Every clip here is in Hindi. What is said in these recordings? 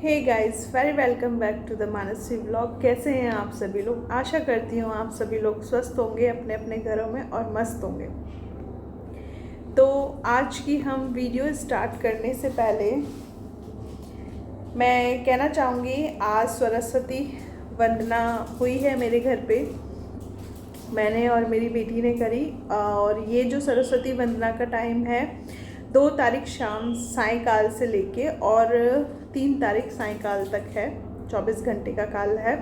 Hey guys, very welcome back to the Mansi vlog. कैसे हैं आप सभी लोग? आशा करती हूँ आप सभी लोग स्वस्थ होंगे, अपने अपने घरों में और मस्त होंगे। तो आज की हम वीडियो स्टार्ट करने से पहले मैं कहना चाहूँगी, आज सरस्वती वंदना हुई है मेरे घर पे। मैंने और मेरी बेटी ने करी। और ये जो सरस्वती वंदना का टाइम है 2 तारीख शाम सायंकाल से लेके और 3 तारीख सायंकाल तक है, 24 घंटे का काल है।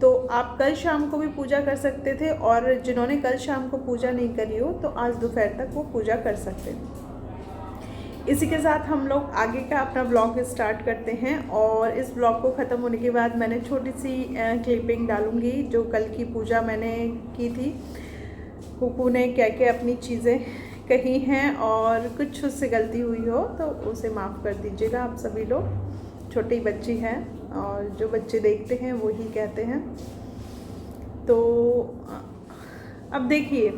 तो आप कल शाम को भी पूजा कर सकते थे और जिन्होंने कल शाम को पूजा नहीं करी हो तो आज दोपहर तक वो पूजा कर सकते हैं। इसी के साथ हम लोग आगे का अपना ब्लॉग स्टार्ट करते हैं। और इस ब्लॉग को ख़त्म होने के बाद मैंने छोटी सी क्लिपिंग डालूँगी जो कल की पूजा मैंने की थी। कुकू ने क्या क्या अपनी चीज़ें कही हैं और कुछ उससे गलती हुई हो तो उसे माफ़ कर दीजिएगा आप सभी लोग। छोटी बच्ची है और जो बच्चे देखते हैं वो ही कहते हैं। तो अब देखिए,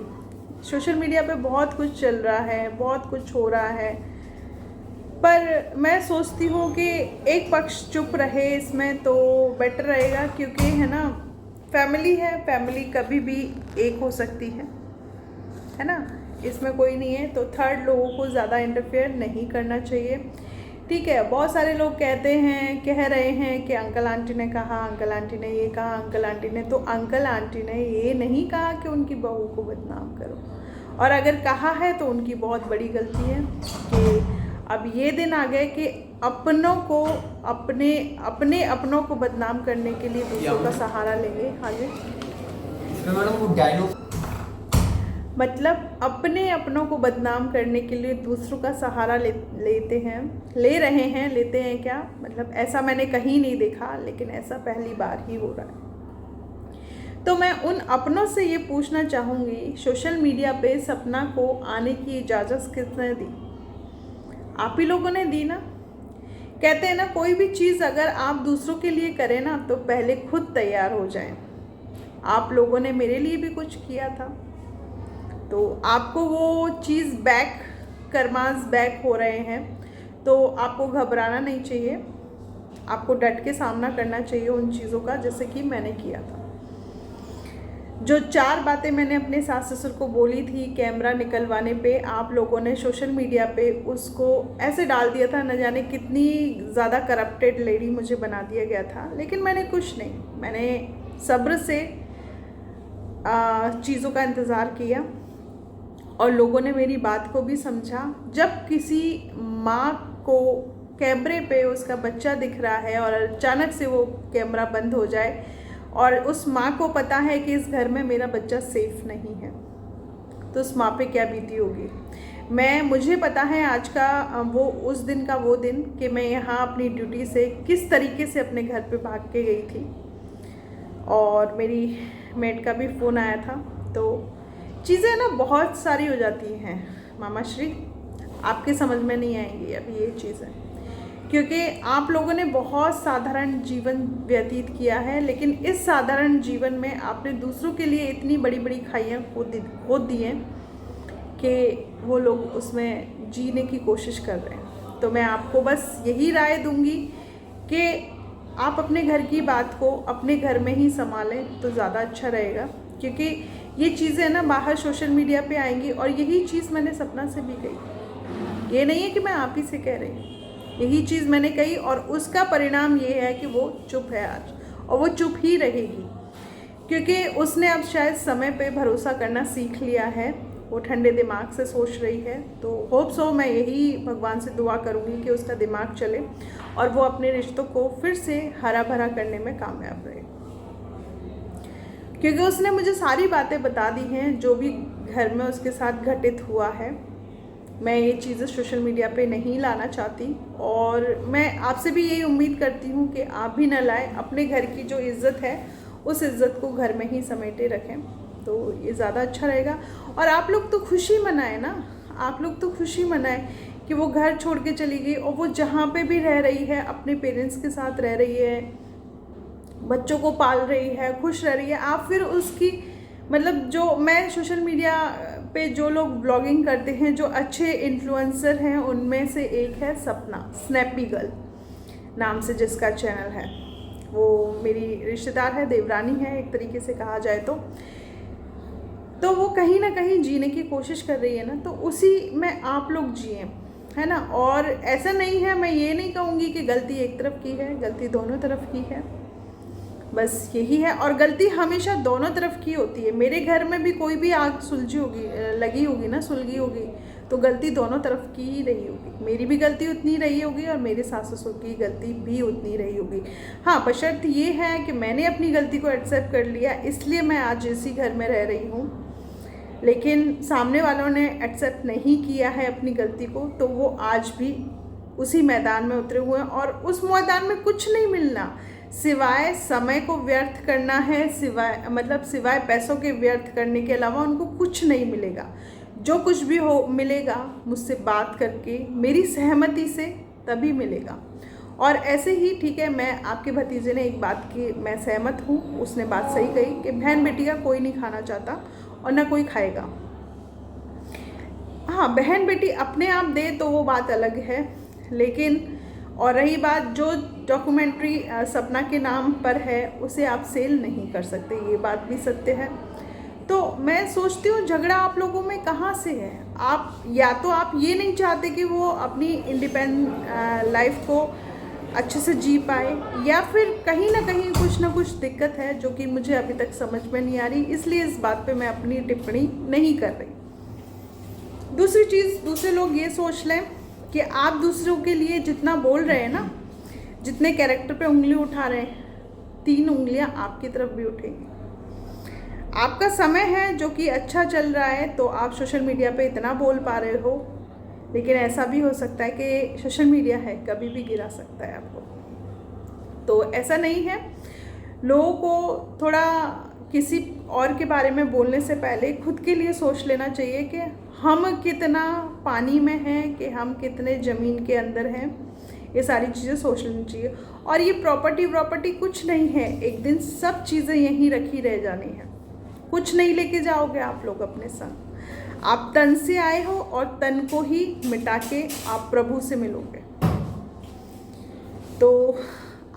सोशल मीडिया पे बहुत कुछ चल रहा है, बहुत कुछ हो रहा है, पर मैं सोचती हूँ कि एक पक्ष चुप रहे इसमें तो बेटर रहेगा, क्योंकि है ना, फैमिली है, फैमिली कभी भी एक हो सकती है ना, इसमें कोई नहीं है। तो थर्ड लोगों को ज़्यादा इंटरफेयर नहीं करना चाहिए। ठीक है, बहुत सारे लोग कह रहे हैं कि अंकल आंटी ने कहा, अंकल आंटी ने ये कहा, अंकल आंटी ने, तो अंकल आंटी ने ये नहीं कहा कि उनकी बहू को बदनाम करो। और अगर कहा है तो उनकी बहुत बड़ी गलती है कि अब ये दिन आ गए कि अपनों को अपनों को बदनाम करने के लिए दूसरों का सहारा लेंगे। हाँ जी, मैडम वो डायलॉग मतलब अपनों को बदनाम करने के लिए दूसरों का सहारा लेते हैं क्या? मतलब ऐसा मैंने कहीं नहीं देखा, लेकिन ऐसा पहली बार ही हो रहा है। तो मैं उन अपनों से ये पूछना चाहूँगी, सोशल मीडिया पे सपना को आने की इजाज़त किसने दी? आप ही लोगों ने दी ना। कहते हैं ना, कोई भी चीज़ अगर आप दूसरों के लिए करें ना तो पहले खुद तैयार हो जाएं। आप लोगों ने मेरे लिए भी कुछ किया था, तो आपको वो चीज़ कर्मास बैक हो रहे हैं, तो आपको घबराना नहीं चाहिए। आपको डट के सामना करना चाहिए उन चीज़ों का, जैसे कि मैंने किया था। जो 4 बातें मैंने अपने सास ससुर को बोली थी कैमरा निकलवाने पे, आप लोगों ने सोशल मीडिया पे उसको ऐसे डाल दिया था, न जाने कितनी ज़्यादा करप्टेड लेडी मुझे बना दिया गया था। लेकिन मैंने कुछ नहीं, मैंने सब्र से चीज़ों का इंतज़ार किया और लोगों ने मेरी बात को भी समझा। जब किसी माँ को कैमरे पे उसका बच्चा दिख रहा है और अचानक से वो कैमरा बंद हो जाए और उस माँ को पता है कि इस घर में मेरा बच्चा सेफ नहीं है, तो उस माँ पे क्या बीती होगी। मुझे पता है आज का वो दिन कि मैं यहाँ अपनी ड्यूटी से किस तरीके से अपने घर पे भाग के गई थी। और मेरी मेड का भी फ़ोन आया था। तो चीज़ें ना बहुत सारी हो जाती हैं मामा श्री, आपके समझ में नहीं आएंगी अभी ये चीज़ें, क्योंकि आप लोगों ने बहुत साधारण जीवन व्यतीत किया है, लेकिन इस साधारण जीवन में आपने दूसरों के लिए इतनी बड़ी बड़ी खाइयाँ खोद दी हैं कि वो लोग उसमें जीने की कोशिश कर रहे हैं। तो मैं आपको बस यही राय दूंगी कि आप अपने घर की बात को अपने घर में ही संभालें तो ज़्यादा अच्छा रहेगा, क्योंकि ये चीज़ें ना बाहर सोशल मीडिया पे आएंगी। और यही चीज़ मैंने सपना से भी कही, ये नहीं है कि मैं आप ही से कह रही हूँ, यही चीज़ मैंने कही और उसका परिणाम ये है कि वो चुप है आज, और वो चुप ही रहेगी, क्योंकि उसने अब शायद समय पे भरोसा करना सीख लिया है। वो ठंडे दिमाग से सोच रही है। तो होप सो, मैं यही भगवान से दुआ करूँगी कि उसका दिमाग चले और वो अपने रिश्तों को फिर से हरा भरा करने में कामयाब रहे, क्योंकि उसने मुझे सारी बातें बता दी हैं जो भी घर में उसके साथ घटित हुआ है। मैं ये चीज़ें सोशल मीडिया पे नहीं लाना चाहती और मैं आपसे भी यही उम्मीद करती हूँ कि आप भी न लाएं। अपने घर की जो इज़्ज़त है उस इज़्ज़त को घर में ही समेटे रखें, तो ये ज़्यादा अच्छा रहेगा। और आप लोग तो खुशी मनाएं ना, आप लोग तो खुशी मनाएं कि वो घर छोड़ के चली गई और वो जहाँ पे भी रह रही है अपने पेरेंट्स के साथ रह रही है, बच्चों को पाल रही है, खुश रह रही है। आप फिर उसकी मतलब, जो मैं सोशल मीडिया पे जो लोग ब्लॉगिंग करते हैं, जो अच्छे इन्फ्लुएंसर हैं, उनमें से एक है सपना, स्नैपी गर्ल। नाम से जिसका चैनल है, वो मेरी रिश्तेदार है, देवरानी है एक तरीके से कहा जाए तो वो कहीं ना कहीं जीने की कोशिश कर रही है ना, तो उसी में आप लोग जिए, है ना। और ऐसा नहीं है, मैं ये नहीं कहूँगी कि गलती एक तरफ की है, गलती दोनों तरफ की है, बस यही है। और गलती हमेशा दोनों तरफ की होती है। मेरे घर में भी कोई भी आग सुलझी होगी, लगी होगी ना, सुलगी होगी, तो गलती दोनों तरफ की ही रही होगी। मेरी भी गलती उतनी रही होगी और मेरे सास ससुर की गलती भी उतनी रही होगी। हाँ, बशर्त ये है कि मैंने अपनी गलती को एक्सेप्ट कर लिया, इसलिए मैं आज इसी घर में रह रही हूँ। लेकिन सामने वालों ने एक्सेप्ट नहीं किया है अपनी गलती को, तो वो आज भी उसी मैदान में उतरे हुए हैं और उस मैदान में कुछ नहीं मिलना सिवाय समय को व्यर्थ करना है, सिवाय पैसों के व्यर्थ करने के अलावा उनको कुछ नहीं मिलेगा। जो कुछ भी हो मिलेगा मुझसे बात करके, मेरी सहमति से, तभी मिलेगा। और ऐसे ही ठीक है, मैं आपके भतीजे ने एक बात की मैं सहमत हूँ, उसने बात सही कही कि बहन बेटी का कोई नहीं खाना चाहता और ना कोई खाएगा। हाँ, बहन बेटी अपने आप दे तो वो बात अलग है, लेकिन और रही बात जो डॉक्यूमेंट्री सपना के नाम पर है उसे आप सेल नहीं कर सकते, ये बात भी सत्य है। तो मैं सोचती हूँ झगड़ा आप लोगों में कहाँ से है। आप या तो आप ये नहीं चाहते कि वो अपनी इंडिपेंडेंट लाइफ को अच्छे से जी पाए, या फिर कहीं ना कुछ दिक्कत है जो कि मुझे अभी तक समझ में नहीं आ रही, इसलिए इस बात पे मैं अपनी टिप्पणी नहीं कर रही। दूसरी चीज़, दूसरे लोग ये सोच लें कि आप दूसरों के लिए जितना बोल रहे हैं ना, जितने कैरेक्टर पे उंगली उठा रहे हैं, 3 उंगलियां आपकी तरफ भी उठेंगी। आपका समय है जो कि अच्छा चल रहा है तो आप सोशल मीडिया पे इतना बोल पा रहे हो, लेकिन ऐसा भी हो सकता है कि सोशल मीडिया है, कभी भी गिरा सकता है आपको। तो ऐसा नहीं है, लोगों को थोड़ा किसी और के बारे में बोलने से पहले खुद के लिए सोच लेना चाहिए कि हम कितना पानी में हैं, कि हम कितने ज़मीन के अंदर हैं। ये सारी चीज़ें सोच लेनी चाहिए। और ये प्रॉपर्टी कुछ नहीं है, एक दिन सब चीज़ें यहीं रखी रह जानी है, कुछ नहीं लेके जाओगे आप लोग अपने संग। आप तन से आए हो और तन को ही मिटा के आप प्रभु से मिलोगे। तो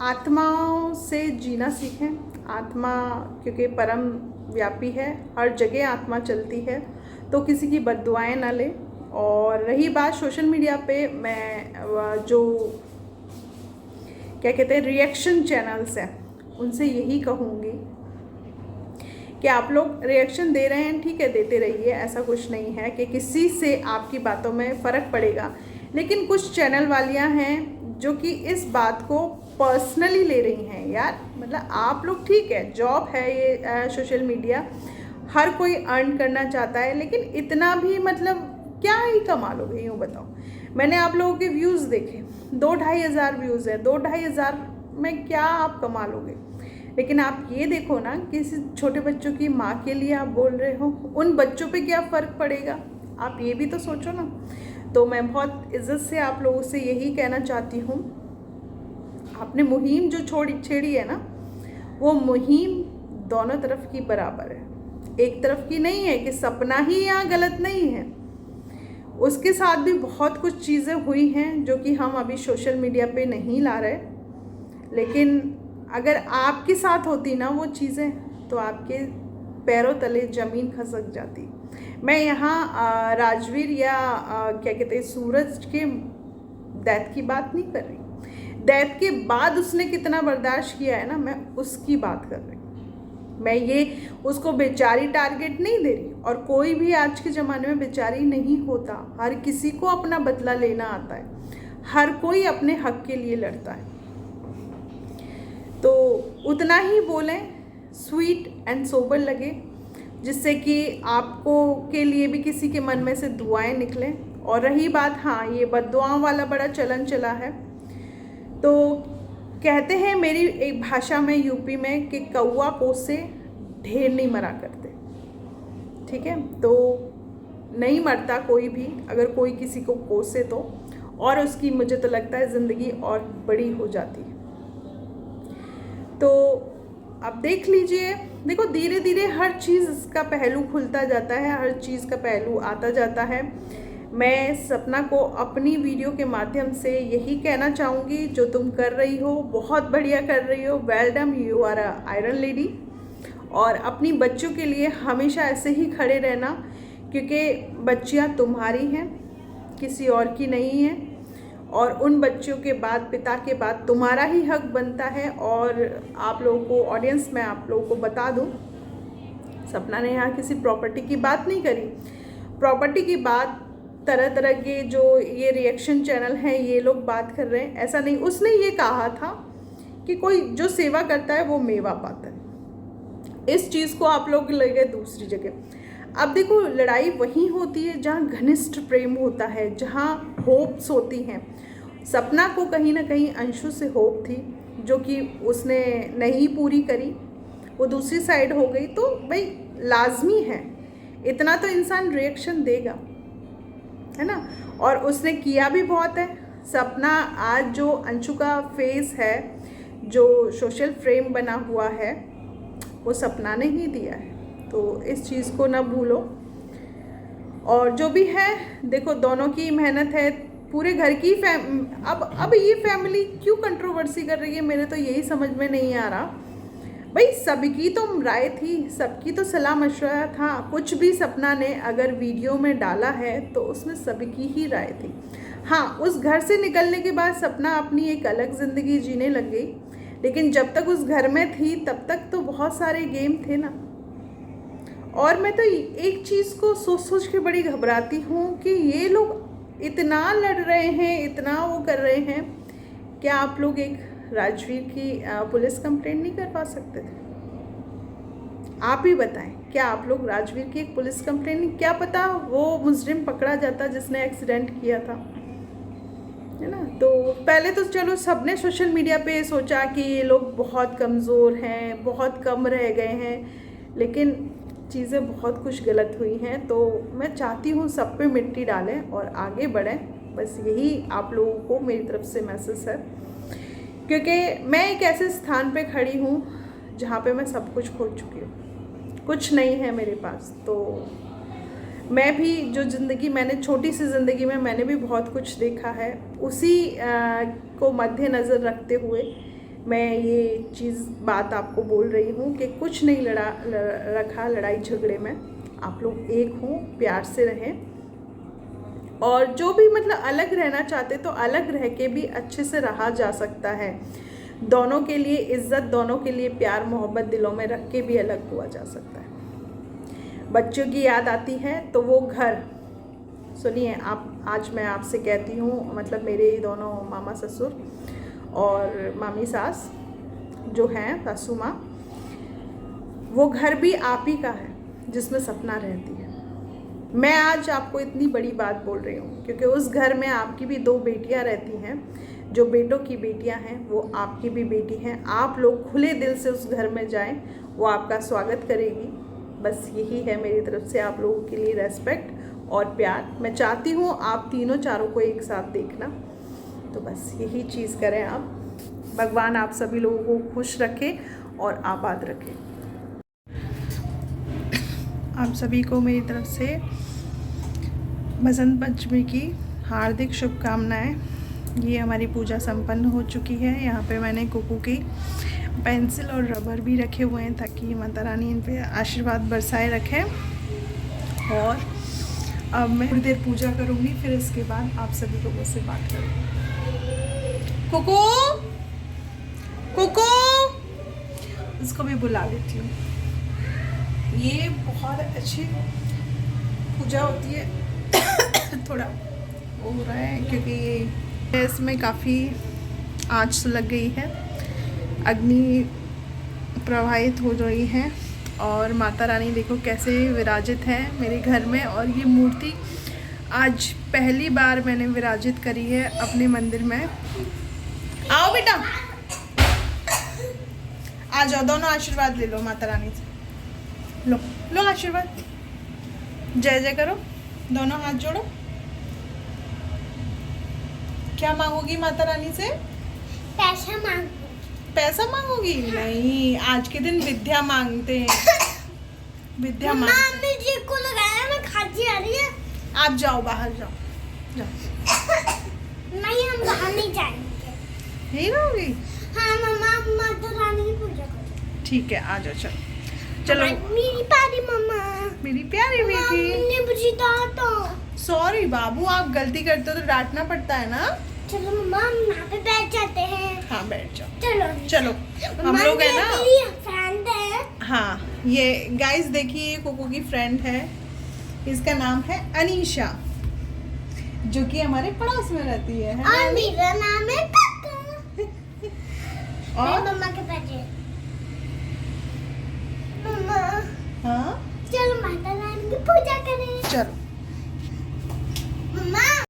आत्माओं से जीना सीखें। आत्मा क्योंकि परम व्यापी है, हर जगह आत्मा चलती है, तो किसी की बद्दुआएं ना ले। और रही बात सोशल मीडिया पे, मैं जो क्या कहते हैं रिएक्शन चैनल्स हैं, उनसे यही कहूँगी कि आप लोग रिएक्शन दे रहे हैं, ठीक है, देते रहिए, ऐसा कुछ नहीं है कि किसी से आपकी बातों में फ़र्क पड़ेगा। लेकिन कुछ चैनल वालियाँ हैं जो कि इस बात को पर्सनली ले रही हैं। यार मतलब आप लोग, ठीक है, जॉब है ये, सोशल मीडिया, हर कोई अर्न करना चाहता है, लेकिन इतना भी मतलब क्या ही कमा लोगे, यूँ बताओ। मैंने आप लोगों के व्यूज़ देखे, 2-2.5 हज़ार व्यूज़ है, 2-2.5 हज़ार में क्या आप कमा लोगे। लेकिन आप ये देखो ना, किसी छोटे बच्चों की माँ के लिए आप बोल रहे हो, उन बच्चों पे क्या फ़र्क पड़ेगा, आप ये भी तो सोचो ना। तो मैं बहुत इज़्ज़त से आप लोगों से यही कहना चाहती हूँ, आपने मुहिम जो छेड़ी है ना, वो मुहिम दोनों तरफ की बराबर है, एक तरफ की नहीं है कि सपना ही यहाँ गलत नहीं है। उसके साथ भी बहुत कुछ चीज़ें हुई हैं जो कि हम अभी सोशल मीडिया पे नहीं ला रहे, लेकिन अगर आपके साथ होती ना वो चीज़ें, तो आपके पैरों तले ज़मीन खसक जाती। मैं यहाँ राजवीर या क्या कहते हैं सूरज के डेथ की बात नहीं कर रही, डेथ के बाद उसने कितना बर्दाश्त किया है ना, मैं उसकी बात कर रही हूँ। मैं ये उसको बेचारी टारगेट नहीं दे रही, और कोई भी आज के ज़माने में बेचारी नहीं होता, हर किसी को अपना बदला लेना आता है, हर कोई अपने हक के लिए लड़ता है। तो उतना ही बोलें, स्वीट एंड सोबर लगे, जिससे कि आपको के लिए भी किसी के मन में से दुआएं निकलें। और रही बात, हाँ, ये बद्दुआओं वाला बड़ा चलन चला है। तो कहते हैं मेरी एक भाषा में यूपी में कि कौवा कोसे ढेर नहीं मरा करते, ठीक है। तो नहीं मरता कोई भी, अगर कोई किसी को कोसे तो, और उसकी मुझे तो लगता है ज़िंदगी और बड़ी हो जाती है। तो अब देख लीजिए, देखो धीरे धीरे हर चीज़ का पहलू खुलता जाता है, हर चीज़ का पहलू आता जाता है। मैं सपना को अपनी वीडियो के माध्यम से यही कहना चाहूँगी, जो तुम कर रही हो बहुत बढ़िया कर रही हो, well done, you are a iron lady. और अपनी बच्चों के लिए हमेशा ऐसे ही खड़े रहना, क्योंकि बच्चियाँ तुम्हारी हैं, किसी और की नहीं है। और उन बच्चों के बाद, पिता के बाद तुम्हारा ही हक बनता है। और आप लोगों को, ऑडियंस में आप लोगों को बता दूं, सपना ने यहाँ किसी प्रॉपर्टी की बात नहीं करी। प्रॉपर्टी की बात तरह तरह के जो ये रिएक्शन चैनल हैं ये लोग बात कर रहे हैं, ऐसा नहीं। उसने ये कहा था कि कोई जो सेवा करता है वो मेवा पाता है। इस चीज़ को आप लोग ले गए दूसरी जगह। अब देखो, लड़ाई वहीं होती है जहाँ घनिष्ठ प्रेम होता है, जहाँ होप्स होती हैं। सपना को कहीं ना कहीं अंशु से होप थी, जो कि उसने नहीं पूरी करी, वो दूसरी साइड हो गई। तो भाई लाजमी है, इतना तो इंसान रिएक्शन देगा, है ना। और उसने किया भी बहुत है। सपना आज जो अंशु का फेस है, जो सोशल फ्रेम बना हुआ है, वो सपना ने ही दिया है। तो इस चीज़ को ना भूलो। और जो भी है, देखो दोनों की मेहनत है, पूरे घर की अब ये फैमिली क्यों कंट्रोवर्सी कर रही है, मेरे तो यही समझ में नहीं आ रहा। भाई सबकी तो राय थी, सबकी तो सलाह मशवरा था। कुछ भी सपना ने अगर वीडियो में डाला है तो उसमें सबकी ही राय थी। हाँ, उस घर से निकलने के बाद सपना अपनी एक अलग ज़िंदगी जीने लग गई, लेकिन जब तक उस घर में थी तब तक तो बहुत सारे गेम थे ना। और मैं तो एक चीज़ को सोच सोच के बड़ी घबराती हूँ कि ये लोग इतना लड़ रहे हैं, इतना वो कर रहे हैं, क्या आप लोग एक राजवीर की पुलिस कंप्लेंट नहीं करवा सकते थे? आप ही बताएं, क्या आप लोग राजवीर की एक पुलिस कंप्लेंट नहीं? क्या पता वो मुजरिम पकड़ा जाता जिसने एक्सीडेंट किया था, है ना। तो पहले तो चलो सबने सोशल मीडिया पे सोचा कि ये लोग बहुत कमज़ोर हैं, बहुत कम रह गए हैं, लेकिन चीज़ें बहुत कुछ गलत हुई हैं। तो मैं चाहती हूँ सब पे मिट्टी डालें और आगे बढ़ें, बस यही आप लोगों को मेरी तरफ से मैसेज है। क्योंकि मैं एक ऐसे स्थान पे खड़ी हूँ जहाँ पे मैं सब कुछ खो चुकी हूँ, कुछ नहीं है मेरे पास। तो मैं भी जो ज़िंदगी मैंने, छोटी सी ज़िंदगी में मैंने भी बहुत कुछ देखा है, उसी को मद्देनज़र रखते हुए मैं ये बात आपको बोल रही हूँ कि कुछ नहीं रखा लड़ाई झगड़े में। आप लोग एक हों, प्यार से रहें। और जो भी मतलब अलग रहना चाहते तो अलग रह के भी अच्छे से रहा जा सकता है। दोनों के लिए इज्जत, दोनों के लिए प्यार मोहब्बत दिलों में रख के भी अलग हुआ जा सकता है। बच्चों की याद आती है तो वो घर, सुनिए आप, आज मैं आपसे कहती हूँ, मतलब मेरे दोनों मामा ससुर और मामी सास जो हैं, सासू माँ, वो घर भी आप ही का है जिसमें सपना रहती है। मैं आज आपको इतनी बड़ी बात बोल रही हूँ क्योंकि उस घर में आपकी भी 2 बेटियाँ रहती हैं, जो बेटों की बेटियाँ हैं वो आपकी भी बेटी हैं। आप लोग खुले दिल से उस घर में जाएं, वो आपका स्वागत करेगी। बस यही है मेरी तरफ से आप लोगों के लिए रेस्पेक्ट और प्यार। मैं चाहती हूँ आप तीनों चारों को एक साथ देखना, तो बस यही चीज़ करें आप। भगवान आप सभी लोगों को खुश रखे और आबाद रखे। आप सभी को मेरी तरफ से बसंत पंचमी की हार्दिक शुभकामनाएं। ये हमारी पूजा संपन्न हो चुकी है। यहाँ पे मैंने कुकू की पेंसिल और रबर भी रखे हुए हैं ताकि माता रानी इन पे आशीर्वाद बरसाए रखें। और अब मैं थोड़ी देर पूजा करूँगी, फिर इसके बाद आप सभी लोगों से बात करूँगी। कुकू, कुकू, इसको मैं बुला लेती हूँ। ये बहुत अच्छी पूजा होती है। थोड़ा वो हो रहा है क्योंकि इसमें काफ़ी आँच लग गई है, अग्नि प्रवाहित हो रही है। और माता रानी देखो कैसे विराजित है मेरे घर में। और ये मूर्ति आज पहली बार मैंने विराजित करी है अपने मंदिर में। आओ बेटा, आ जाओ, दोनों आशीर्वाद ले लो माता रानी से। लो लो आशीर्वाद, जय जय करो, दोनों हाथ जोड़ो। क्या मांगोगी माता रानी से? पैसा मांग। पैसा मांगोगी? नहीं, आज के दिन विद्या मांगते हैं। विद्या मांगते हैं। मम्मी जी को लगाया, मैं खाती आ रही है। आप जाओ, बाहर जाओ। जाओ। नहीं, हम बाहर नहीं जाएंगे। यही रहोगी? हाँ मम्मा, माता रानी की पूजा करो। ठीक है, आ जाओ, चलो चलो। मेरी प्यारी मम्मा, मेरी प्यारी बेटी। हमने बुझी तो सॉरी बाबू, आप गलती करते हो तो डांटना पड़ता है ना। चलो मम्मा, हम यहाँ पे बैठ जाते हैं। हाँ, बैठ जाओ। चलो चलो, हम लोग है ना। फ्रेंड है। हाँ, ये गाइस देखिए, ये कोको की फ्रेंड है। इसका नाम है अनीशा, जो कि हमारे पड़ोस में रहती है ना? और मेरा नाम है काका। और मम्मा के पास है। मम्मा, हाँ, चलो माता रानी की पूजा करें। चलो।